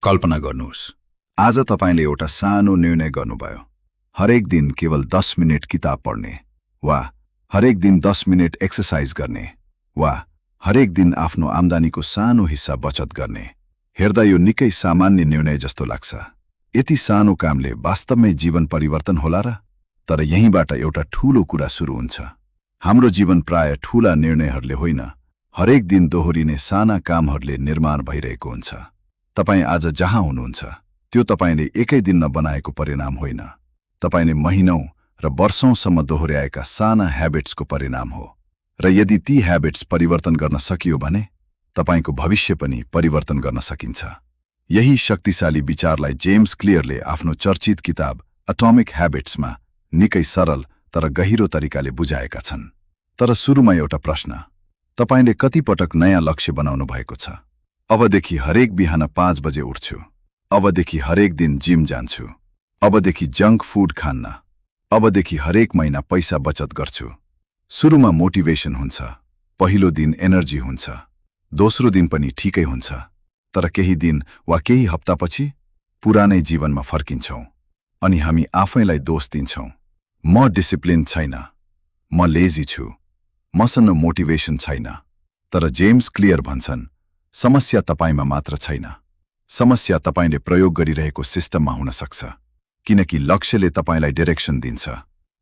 कल्पना गर्नुहोस्, आज तपाईले एउटा सानो निर्णय गर्नुभयो। हरेक दिन केवल 10 मिनेट किताब पढ्ने, वा हरेक दिन 10 मिनेट एक्सरसाइज गर्ने, वा हरेक दिन आफ्नो आम्दानीको सानो हिस्सा बचत गर्ने। हेर्दा यो निकै सामान्य निर्णय जस्तो लाग्छ। यति सानो कामले वास्तवमै जीवन परिवर्तन होला र? तर यहीँबाट एउटा ठूलो कुरा सुरु हुन्छ। हाम्रो जीवन प्राय ठूला निर्णयहरूले होइन, हरेक दिन दोहोरिने साना कामहरूले निर्माण भइरहेको हुन्छ। तपाई आज जहाँ हुनुहुन्छ, त्यो तपाईले एकै दिनमा बनाएको परिणाम होइन। तपाईले महिनौं र वर्षौंसम्म दोहोर्याएका साना ह्याबिट्सको परिणाम हो। र यदि ती ह्याबिट्स परिवर्तन गर्न सकियो भने तपाईको भविष्य पनि परिवर्तन गर्न सकिन्छ। यही शक्तिशाली विचारलाई जेम्स क्लियरले आफ्नो चर्चित किताब एटोमिक ह्याबिट्समा निकै सरल तर गहिरो तरिकाले बुझाएका छन्। तर सुरुमा एउटा प्रश्न, तपाईले कति पटक नयाँ लक्ष्य बनाउनु भएको छ? अबदेखि हरेक बिहान 5 बजे उठ्छु। अबदेखि हरेक दिन जिम जान्छु। अबदेखि जंक फूड खान्न। अबदेखि हरेक महिना पैसा बचत गर्छु। सुरुमा मोटिभेसन हुन्छ, पहिलो दिन एनर्जी हुन्छ, दोस्रो दिन पनि ठिकै हुन्छ। तर केही दिन वा केही हप्तापछि पुरानै जीवनमा फर्किन्छौं अनि हामी आफैलाई दोष दिन्छौं। म डिसिप्लिन छैन, म लेजी छु, मसँग मोटिभेसन छैन। तर जेम्स क्लियर भन्छन्, समस्या तपाईमा मात्र छैन। समस्या तपाईले प्रयोग गरिरहेको सिस्टममा हुन सक्छ। किनकि लक्ष्यले तपाईलाई डाइरेक्सन दिन्छ,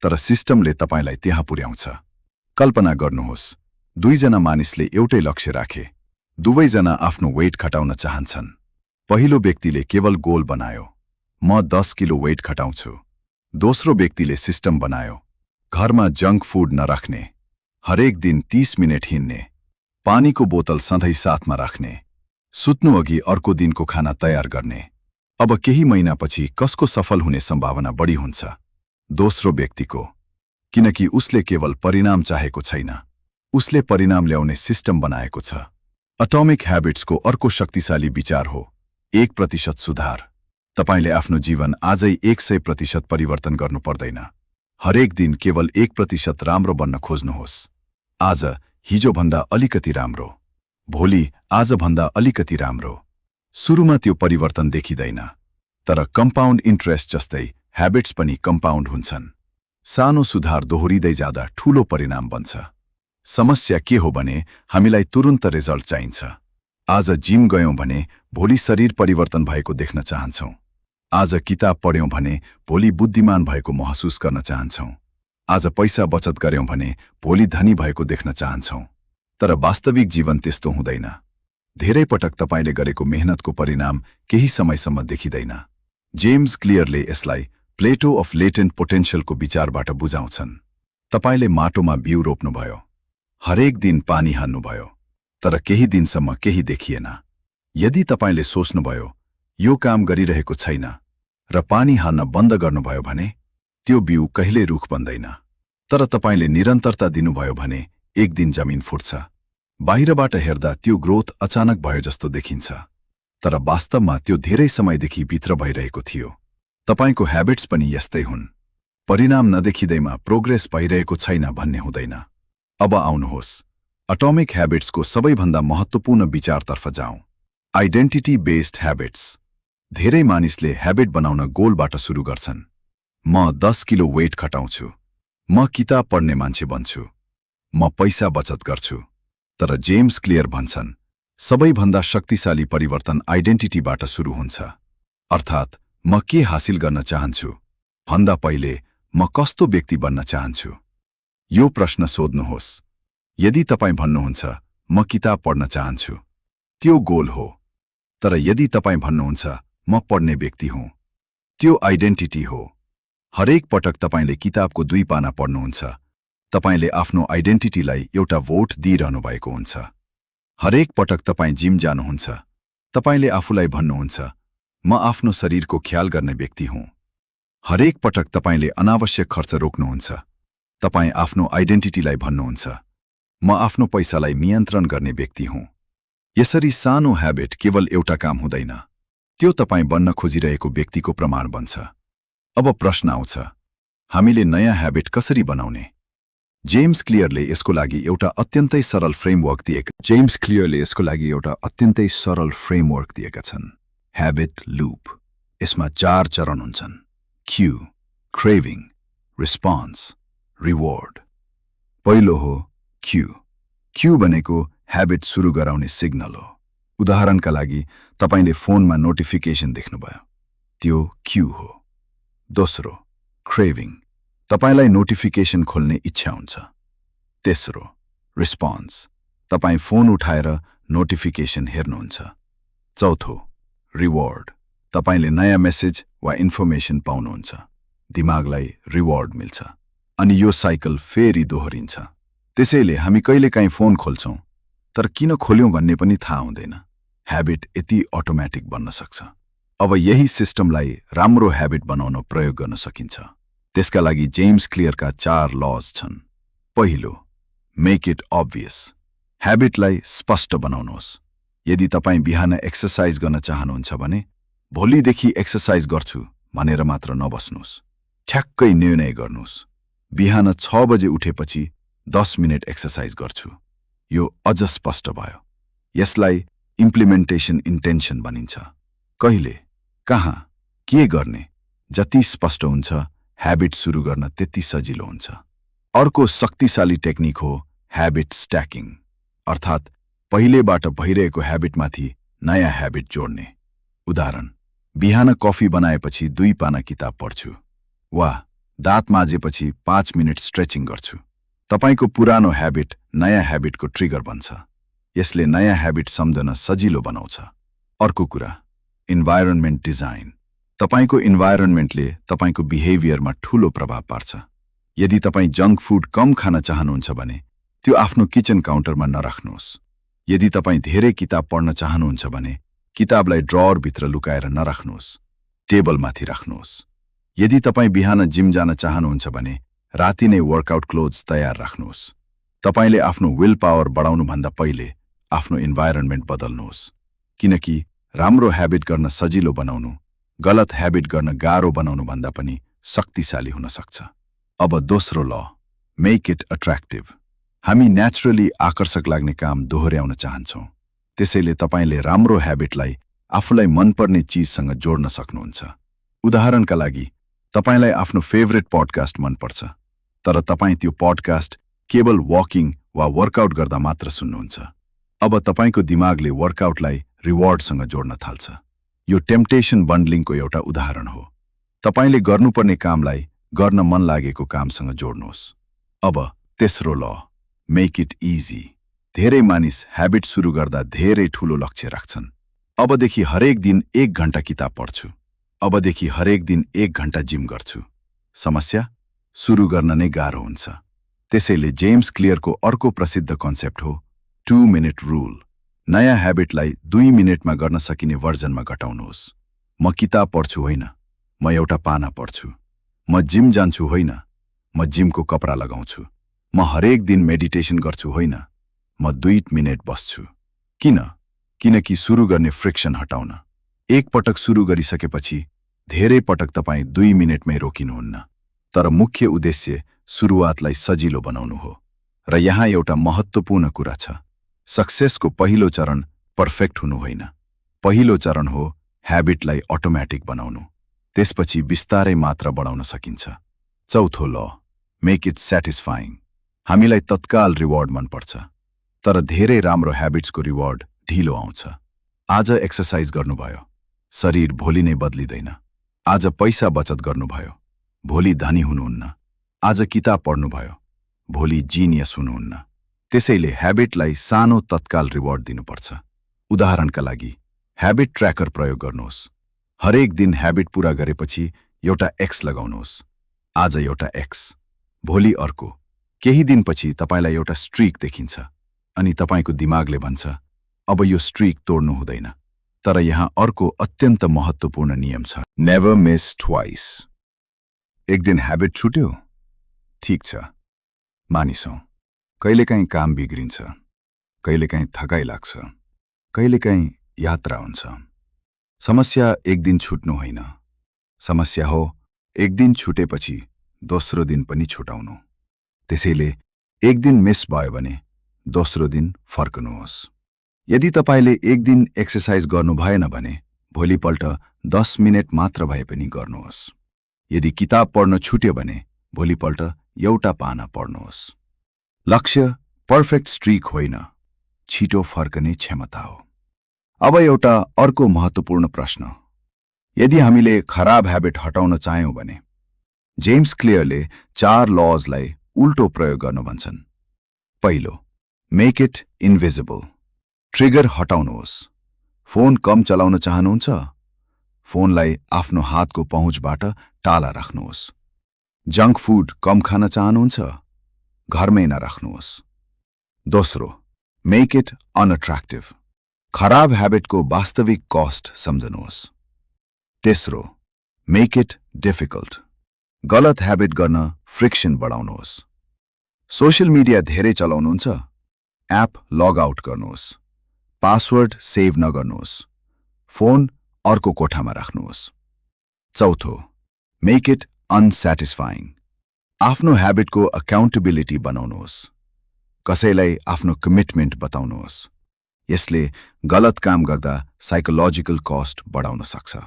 तर सिस्टमले तपाईलाई त्यहाँ पुर्याउँछ। कल्पना गर्नुहोस्, दुईजना मानिसले एउटै लक्ष्य राखे। दुवैजना आफ्नो वेट घटाउन चाहन्छन्। पहिलो व्यक्तिले केवल गोल बनायो, म 10 किलो वेट घटाउँछु। दोस्रो व्यक्तिले सिस्टम बनायो, घरमा जंक फूड नराख्ने, हरेक दिन 30 मिनेट हिँड्ने, पानीको बोतल सधैँ साथमा राख्ने, सुत्नुअघि अर्को दिनको खाना तयार गर्ने। अब केही महिनापछि कसको सफल हुने सम्भावना बढी हुन्छ? दोस्रो व्यक्तिको। किनकि उसले केवल परिणाम चाहेको छैन, उसले परिणाम ल्याउने सिस्टम बनाएको छ। एटोमिक ह्याबिट्सको अर्को शक्तिशाली विचार हो 1% सुधार। तपाईले आफ्नो जीवन आजै 100% परिवर्तन गर्नु पर्दैन। हरेक दिन केवल 1% राम्रो बन्न खोज्नुहोस्। आज हिजोभन्दा अलिकति राम्रो, भोलि आजभन्दा अलिकति राम्रो। सुरुमा त्यो परिवर्तन देखिँदैन, तर कम्पाउन्ड इन्ट्रेस्ट जस्तै ह्याबिट्स पनि कम्पाउन्ड हुन्छन्। सानो सुधार दोहोरिँदै जाँदा ठूलो परिणाम बन्छ। समस्या के हो भने हामीलाई तुरुन्त रिजल्ट चाहिन्छ। आज जिम गयौं भने भोलि शरीर परिवर्तन भएको देख्न चाहन्छौं। आज किताब पढ्यौं भने भोलि बुद्धिमान भएको महसुस गर्न चाहन्छौं। आज पैसा बचत गर्यौं भने भोलि धनी भएको देख्न चाहन्छौं। तर वास्तविक जीवन त्यस्तो हुँदैन। धेरै पटक तपाईले गरेको मेहनतको परिणाम केही समयसम्म देखिँदैन। जेम्स क्लियरले यसलाई प्लेटो अफ लेटेन्ट पोटेन्शियलको विचारबाट बुझाउँछन्। तपाईले माटोमा बिउ रोप्नुभयो, हरेक दिन पानी हाल्नुभयो, तर केही दिनसम्म केही देखिएन। यदि तपाईले सोच्नुभयो यो काम गरिरहेको छैन र पानी हाल्न बन्द गर्नुभयो भने त्यो बिउ कहिले रुख बन्दैन। तर तपाईले निरन्तरता दिनुभयो भने एक दिन जमिन फुट्छ। बाहिरबाट हेर्दा त्यो ग्रोथ अचानक भयो जस्तो देखिन्छ, तर वास्तवमा त्यो धेरै समयदेखि भित्र भइरहेको थियो। तपाईको ह्याबिट्स पनि यस्तै हुन्। परिणाम नदेखिँदैमा प्रोग्रेस भइरहेको छैन भन्ने हुँदैन। अब आउनुहोस्, एटोमिक ह्याबिट्सको सबैभन्दा महत्त्वपूर्ण विचारतर्फ जाउँ, आइडेन्टिटी बेस्ड ह्याबिट्स। धेरै मानिसले ह्याबिट बनाउन गोलबाट सुरु गर्छन्। म 10 किलो वेट घटाउँछु, म किताब पढ्ने मान्छे बन्छु, म पैसा बचत गर्छु। तर जेम्स क्लियर भन्छन्, सबैभन्दा शक्तिशाली परिवर्तन आइडेन्टिटीबाट सुरु हुन्छ। अर्थात् म के हासिल गर्न चाहन्छु भन्दा पहिले म कस्तो व्यक्ति बन्न चाहन्छु। यो प्रश्न सोध्नुहोस्। यदि तपाई भन्नुहुन्छ म किताब पढ्न चाहन्छु, त्यो गोल हो। तर यदि तपाई भन्नुहुन्छ म पढ्ने व्यक्ति हुँ, त्यो आइडेन्टिटी हो। हरेक पटक तपाईले किताबको 2 पाना पढ्नुहुन्छ, तपाईले आफ्नो आइडेन्टिटीलाई एउटा भोट दिइरहनु भएको हुन्छ। हरेक पटक तपाई जिम जानुहुन्छ, तपाईले आफूलाई भन्नुहुन्छ म आफ्नो शरीरको ख्याल गर्ने व्यक्ति हुँ। हरेक पटक तपाईले अनावश्यक खर्च रोक्नुहुन्छ, तपाई आफ्नो आइडेन्टिटीलाई भन्नुहुन्छ म आफ्नो पैसालाई नियन्त्रण गर्ने व्यक्ति हुँ। यसरी सानो ह्याबिट केवल एउटा काम हुँदैन, त्यो तपाई बन्न खोजिरहेको व्यक्तिको प्रमाण बन्छ। अब प्रश्न आउँछ, हामीले नयाँ ह्याबिट कसरी बनाउने? जेम्स क्लियरले यसको लागि एउटा अत्यन्तै सरल फ्रेमवर्क दिएका छन्। Habit loop. यसमा 4 चरण हुन्छन्। Q, craving, response, reward. पहिलो हो क्यू। क्यू भनेको ह्याबिट सुरु गराउने सिग्नल हो। उदाहरणका लागि तपाईले फोनमा नोटिफिकेसन देख्नुभयो, त्यो क्यू हो। दोस्रो, क्रेभिङ। तपाईलाई नोटिफिकेसन खोल्ने इच्छा हुन्छ। तेस्रो, रिस्पोन्स। तपाई फोन उठाएर नोटिफिकेसन हेर्नुहुन्छ। चौथो, रिवार्ड। तपाईले नयाँ मेसेज वा इन्फर्मेसन पाउनुहुन्छ। दिमागलाई रिवार्ड मिल्छ अनि यो साइकल फेरि दोहोरिन्छ। त्यसैले हामी कहिलेकाहीँ फोन खोल्छौं, तर किन खोल्यौं भन्ने पनि थाहा हुँदैन। ह्याबिट यति अटोमेटिक बन्न सक्छ। अब यही सिस्टमलाई राम्रो ह्याबिट बनाउन प्रयोग गर्न सकिन्छ। त्यसका लागि जेम्स क्लियरका 4 लज छन्। पहिलो, मेक इट अब्भियस। ह्याबिटलाई स्पष्ट बनाउनुहोस्। यदि तपाईं बिहान एक्सरसाइज गर्न चाहनुहुन्छ भने भोलिदेखि एक्सरसाइज गर्छु भनेर मात्र नबस्नुहोस्। ठ्याक्कै निर्णय गर्नुहोस्। बिहान 6 बजे उठेपछि 10 मिनेट एक्सरसाइज गर्छु। यो अझ स्पष्ट भयो। यसलाई इम्प्लिमेन्टेसन इन्टेन्सन भनिन्छ। कहिले, कहाँ, के गर्ने जति स्पष्ट हुन्छ, ह्याबिट सुरु गर्न त्यति सजिलो हुन्छ। अर्को शक्तिशाली टेक्निक हो ह्याबिट स्ट्याकिङ, अर्थात् पहिलेबाट भइरहेको ह्याबिटमाथि नयाँ ह्याबिट जोड्ने। उदाहरण, बिहान कफी बनाएपछि 2 पाना किताब पढ्छु, वा दाँत माझेपछि 5 मिनेट स्ट्रेचिङ गर्छु। तपाईको पुरानो ह्याबिट नयाँ ह्याबिटको ट्रिगर बन्छ। यसले नयाँ ह्याबिट सम्झन सजिलो बनाउँछ। अर्को कुरा, इन्भाइरोन्मेन्ट डिजाइन। तपाईको इन्भाइरोन्मेन्टले तपाईको बिहेभियरमा ठूलो प्रभाव पार्छ। यदि तपाई जङ्क फुड कम खान चाहनुहुन्छ भने त्यो आफ्नो किचन काउन्टरमा नराख्नुहोस्। यदि तपाई धेरै किताब पढ्न चाहनुहुन्छ भने किताबलाई ड्रअरभित्र लुकाएर नराख्नुहोस्, टेबलमाथि राख्नुहोस्। यदि तपाई बिहान जिम जान चाहनुहुन्छ भने राति नै वर्कआउट क्लोथ्स तयार राख्नुहोस्। तपाईले आफ्नो विल पावर बढाउनुभन्दा पहिले आफ्नो इन्भाइरोन्मेन्ट बदल्नुहोस्, किनकि राम्रो ह्याबिट गर्न सजिलो बनाउनु गलत ह्याबिट गर्न गाह्रो बनाउनु भन्दा पनि शक्तिशाली हुन सक्छ। अब दोस्रो ल, मेक इट अट्र्याक्टिभ। हामी नेचुरली आकर्षक लाग्ने काम दोहोर्याउन चाहन्छौँ। त्यसैले तपाईले राम्रो ह्याबिटलाई आफूलाई मनपर्ने चीजसँग जोड्न सक्नुहुन्छ। उदाहरणका लागि, तपाईलाई आफ्नो फेभरेट पडकास्ट मनपर्छ, तर तपाईं त्यो पडकास्ट केवल वकिङ वा वर्कआउट गर्दा मात्र सुन्नुहुन्छ। अब तपाईको दिमागले वर्कआउटलाई रिवार्डसँग जोड्न थाल्छ। यो टेम्पटेसन बन्डलिङको एउटा उदाहरण हो। तपाईले गर्नुपर्ने कामलाई गर्न मन लागेको कामसँग जोड्नुहोस्। अब तेस्रो ल, मेक इट इजी। धेरै मानिस ह्याबिट सुरु गर्दा धेरै ठूलो लक्ष्य राख्छन्। अबदेखि हरेक दिन 1 घण्टा किताब पढ्छु। अबदेखि हरेक दिन 1 घण्टा जिम गर्छु। समस्या, सुरु गर्न नै गाह्रो हुन्छ। त्यसैले जेम्स क्लियरको अर्को प्रसिद्ध कन्सेप्ट हो 2 मिनेट रूल। नयाँ ह्याबिटलाई 2 मिनेटमा गर्न सकिने भर्जनमा घटाउनुहोस्। म किताब पढ्छु होइन, म एउटा पाना पढ्छु। म जिम जान्छु होइन, म जिमको कपडा लगाउँछु। म हरेक दिन मेडिटेसन गर्छु होइन, म 2 मिनेट बस्छु। किन? किनकि सुरु गर्ने फ्रिक्सन हटाउन। एक पटक सुरु गरिसकेपछि धेरै पटक तपाई 2 मिनेटमै रोकिनुहुन्न। तर मुख्य उद्देश्य सुरुवातलाई सजिलो बनाउनु हो। र यहाँ एउटा महत्त्वपूर्ण कुरा छ, सक्सेसको पहिलो चरण पर्फेक्ट हुनु होइन। पहिलो चरण हो ह्याबिटलाई अटोमेटिक बनाउनु। त्यसपछि बिस्तारै मात्रा बढाउन सकिन्छ। चौथो ल, मेक इट स्याटिस्फाइङ। हामीलाई तत्काल रिवार्ड मनपर्छ, तर धेरै राम्रो ह्याबिट्सको रिवार्ड ढिलो आउँछ। आज एक्सरसाइज गर्नुभयो, शरीर भोलि नै बदलिँदैन। आज पैसा बचत गर्नुभयो, भोलि धनी हुनुहुन्न। आज किताब पढ्नुभयो, भोलि जिनियस हुनुहुन्न। त्यसैले ह्याबिटलाई सानो तत्काल रिवार्ड दिनुपर्छ। उदाहरणका लागि, ह्याबिट ट्र्याकर प्रयोग गर्नुहोस्। हरेक दिन ह्याबिट पूरा गरेपछि एउटा एक्स लगाउनुहोस्। आज एउटा एक्स, भोलि अर्को। केही दिनपछि तपाईलाई एउटा स्ट्रिक देखिन्छ अनि तपाईको दिमागले भन्छ, अब यो स्ट्रिक तोड्नु हुँदैन। तर यहाँ अर्को अत्यन्त महत्त्वपूर्ण नियम छ, नेभर मिस ट्वाइस। एक दिन ह्याबिट छुट्यो, ठीक छ, मानिसौँ। कहिलेकाहीँ काम बिग्रिन्छ, कहिलेकाहीँ थकाइ लाग्छ, कहिलेकाहीँ यात्रा हुन्छ। समस्या एक दिन छुट्नु होइन, समस्या हो एक दिन छुटेपछि दोस्रो दिन पनि छुटाउनु। त्यसैले एक दिन मिस भयो भने दोस्रो दिन फर्कनुहोस्। यदि तपाईले एक दिन एक्सरसाइज गर्नु भएन भने भोलिपल्ट 10 मिनेट मात्र भए पनि गर्नुहोस्। यदि किताब पढ्न छुट्यो भने भोलिपल्ट एउटा पाना पढ्नुहोस्। लक्ष्य पर्फेक्ट स्ट्रिक होइन, छिटो फर्कने क्षमता हो। अब एउटा अर्को महत्त्वपूर्ण प्रश्न, यदि हामीले खराब ह्याबिट हटाउन चाह्यौँ भने जेम्स क्लियरले 4 लजलाई उल्टो प्रयोग गर्न भन्छन्। पहिलो, मेक इट इन्भिजिबल। ट्रिगर हटाउनुहोस्। फोन कम चलाउन चाहनुहुन्छ? फोनलाई आफ्नो हातको पहुँचबाट टाला राख्नुहोस्। जङ्क फुड कम खान चाहनुहुन्छ? घरमै नराख्नुहोस्। दोस्रो, मेक इट अनअट्र्याक्टिभ। खराब ह्याबिटको वास्तविक कस्ट सम्झनुहोस्। तेस्रो, मेक इट डिफिकल्ट। गलत ह्याबिट गर्न फ्रिक्सन बढाउनुहोस्। सोशल मिडिया धेरै चलाउनुहुन्छ? एप लग आउट गर्नुहोस्। पासवर्ड सेभ नगर्नुहोस्। फोन अर्को कोठामा राख्नुहोस्। चौथो, मेक इट अनस्याटिस्फाइङ। आफ्नो ह्याबिटको अकाउन्टेबिलिटी बनाउनुहोस्। कसैलाई आफ्नो कमिटमेन्ट बताउनुहोस्। यसले गलत काम गर्दा साइकोलोजिकल कस्ट बढाउन सक्छ।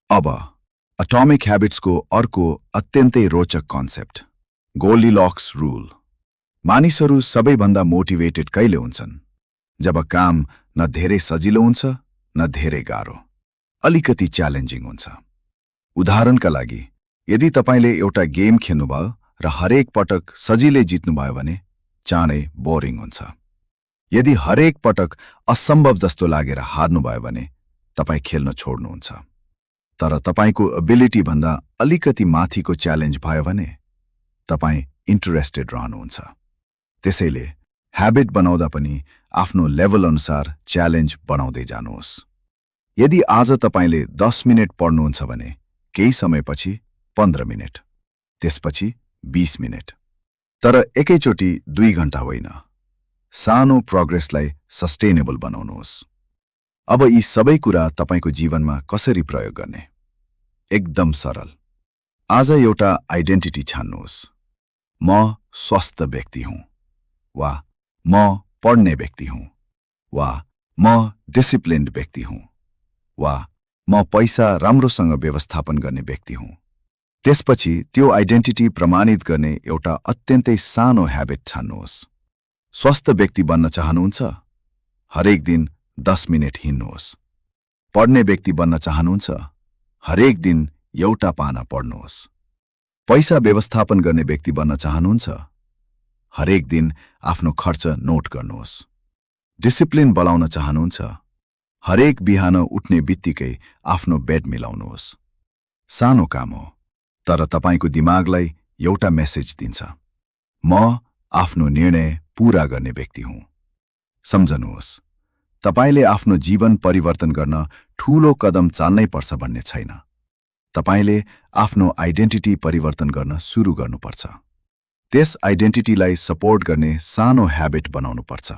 अब एटोमिक ह्याबिट्सको अर्को अत्यन्तै रोचक कन्सेप्ट, गोल्डिलक्स रूल। मानिसहरू सबैभन्दा मोटिभेटेड कहिले हुन्छन्? जब काम न धेरै सजिलो हुन्छ न धेरै गाह्रो, अलिकति च्यालेन्जिङ हुन्छ। उदाहरणका लागि, यदि तपाईले एउटा गेम खेल्नुभयो र हरेक पटक सजिलै जित्नुभयो भने चाँडै बोरिङ हुन्छ। यदि हरेक पटक असम्भव जस्तो लागेर हार्नुभयो भने तपाईँ खेल्न छोड्नुहुन्छ। तर तपाईको एबिलिटी भन्दा अलिकति माथिको च्यालेन्ज भयो भने तपाईँ इन्ट्रेस्टेड रहनुहुन्छ। त्यसैले ह्याबिट बनाउँदा पनि आफ्नो लेभल अनुसार च्यालेन्ज बनाउँदै जानुहोस्। यदि आज तपाईले 10 मिनेट पढ्नुहुन्छ भने केही समयपछि 15 मिनेट, त्यसपछि 20 मिनेट, तर एकैचोटि 2 घण्टा होइन। सानो प्रोग्रेसलाई सस्टेनेबल बनाउनुहोस्। अब यी सबै कुरा तपाईको जीवनमा कसरी प्रयोग गर्ने? एकदम सरल। आज एउटा आइडेन्टिटी छान्नुहोस्। म स्वस्थ व्यक्ति हुँ, वा म पढ्ने व्यक्ति हुँ, वा म डिसिप्लिन्ड व्यक्ति हुँ, वा म पैसा राम्रोसँग व्यवस्थापन गर्ने व्यक्ति हुँ। त्यसपछि त्यो आइडेन्टिटी प्रमाणित गर्ने एउटा अत्यन्तै सानो ह्याबिट छान्नुहोस्। स्वस्थ व्यक्ति बन्न चाहनुहुन्छ? हरेक दिन 10 मिनेट हिँड्नुहोस्। पढ्ने व्यक्ति बन्न चाहनुहुन्छ? हरेक दिन एउटा पाना पढ्नुहोस्। पैसा व्यवस्थापन गर्ने व्यक्ति बन्न चाहनुहुन्छ? हरेक दिन आफ्नो खर्च नोट गर्नुहोस्। डिसिप्लिन बनाउन चाहनुहुन्छ? हरेक बिहान उठ्ने बित्तिकै आफ्नो बेड मिलाउनुहोस्। सानो काम हो, तर तपाईको दिमागलाई एउटा मेसेज दिन्छ, म आफ्नो निर्णय पूरा गर्ने व्यक्ति हुँ। सम्झनुहोस्, तपाईले आफ्नो जीवन परिवर्तन गर्न ठूलो कदम चाल्नै पर्छ भन्ने छैन। तपाईले आफ्नो आइडेन्टिटी परिवर्तन गर्न सुरु गर्नुपर्छ। त्यस आइडेन्टिटीलाई सपोर्ट गर्ने सानो ह्याबिट बनाउनुपर्छ।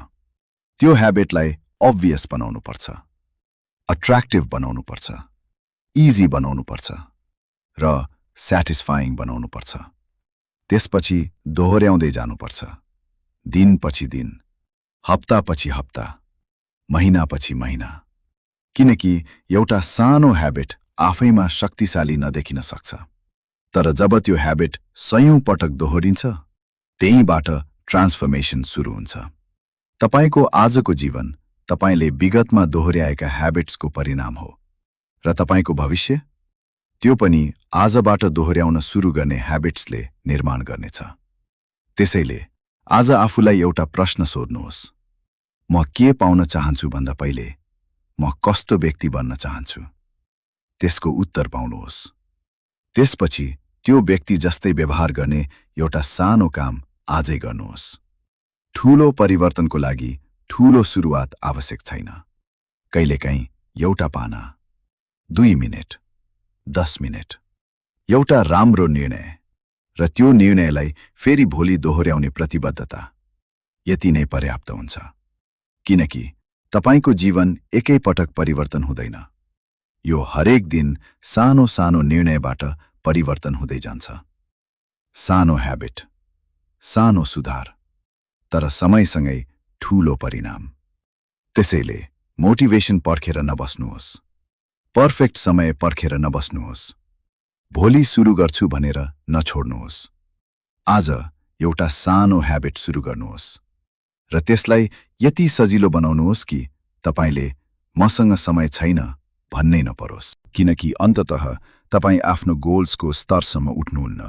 त्यो ह्याबिटलाई अब्भियस बनाउनुपर्छ, अट्र्याक्टिभ बनाउनुपर्छ, इजी बनाउनुपर्छ र स्याटिस्फाइङ बनाउनुपर्छ। त्यसपछि दोहोर्याउँदै जानुपर्छ, दिनपछि दिन, हप्तापछि हप्ता, महिनापछि महिना। किनकि एउटा सानो ह्याबिट आफैमा शक्तिशाली नदेखिन सक्छ, तर जब त्यो ह्याबिट 100औं पटक दोहोरिन्छ, त्यहीबाट ट्रान्सफर्मेसन सुरु हुन्छ। तपाईको आजको जीवन तपाईले विगतमा दोहोर्याएका ह्याबिट्सको परिणाम हो, र तपाईको भविष्य त्यो पनि आजबाट दोहोर्याउन सुरु गर्ने ह्याबिट्सले निर्माण गर्नेछ। त्यसैले आज आफूलाई एउटा प्रश्न सोध्नुहोस्, म के पाउन चाहन्छु भन्दा पहिले म कस्तो व्यक्ति बन्न चाहन्छु? त्यसको उत्तर पाउनुहोस्। त्यसपछि त्यो व्यक्ति जस्तै व्यवहार गर्ने एउटा सानो काम आजै गर्नुहोस्। ठूलो परिवर्तनको लागि ठूलो सुरुवात आवश्यक छैन। कहिलेकाहीँ एउटा पाना, 2 मिनेट, 10 मिनेट, एउटा राम्रो निर्णय, र त्यो निर्णयलाई फेरि भोलि दोहोर्याउने प्रतिबद्धता, यति नै पर्याप्त हुन्छ। किनकि तपाईको जीवन एकै पटक परिवर्तन हुँदैन, यो हरेक दिन सानो सानो निर्णयबाट परिवर्तन हुँदै जान्छ। सानो ह्याबिट, सानो सुधार, तर समयसँगै ठूलो परिणाम। त्यसैले मोटिभेसन पर्खेर नबस्नुहोस्। पर्फेक्ट समय पर्खेर नबस्नुहोस्। भोलि सुरु गर्छु भनेर नछोड्नुहोस्। आज एउटा सानो ह्याबिट सुरु गर्नुहोस् र त्यसलाई यति सजिलो बनाउनुहोस् कि तपाईले मसँग समय छैन भन्नै नपरोस्। किनकि अन्ततः तपाईँ आफ्नो गोल्सको स्तरसम्म उठ्नुहुन्न,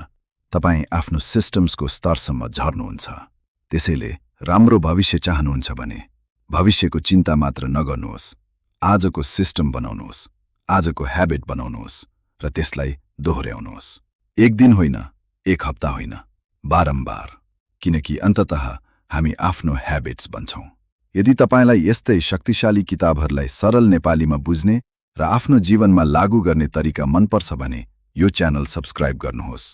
तपाईँ आफ्नो सिस्टम्सको स्तरसम्म झर्नुहुन्छ। त्यसैले राम्रो भविष्य चाहनुहुन्छ भने भविष्यको चिन्ता मात्र नगर्नुहोस्, आजको सिस्टम बनाउनुहोस्, आजको ह्याबिट बनाउनुहोस् र त्यसलाई दोहोर्याउनुहोस्। एक दिन होइन, एक हप्ता होइन, बारम्बार। किनकि अन्ततः हामी आफ्नो ह्याबिट्स बन्छौँ। यदि तपाईलाई यस्तै शक्तिशाली किताबहरूलाई सरल नेपालीमा बुझ्ने र आफ्नो जीवनमा लागू गर्ने तरिका मनपर्छ भने यो च्यानल सब्स्क्राइब गर्नुहोस्।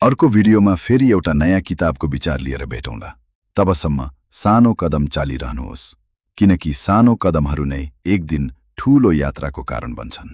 अर्को भिडियोमा फेरि एउटा नयाँ किताबको विचार लिएर भेटौँला। तबसम्म सानो कदम चालिरहनुहोस्, किनकि सानो कदमहरू नै एक दिन ठूलो यात्राको कारण बन्छन्।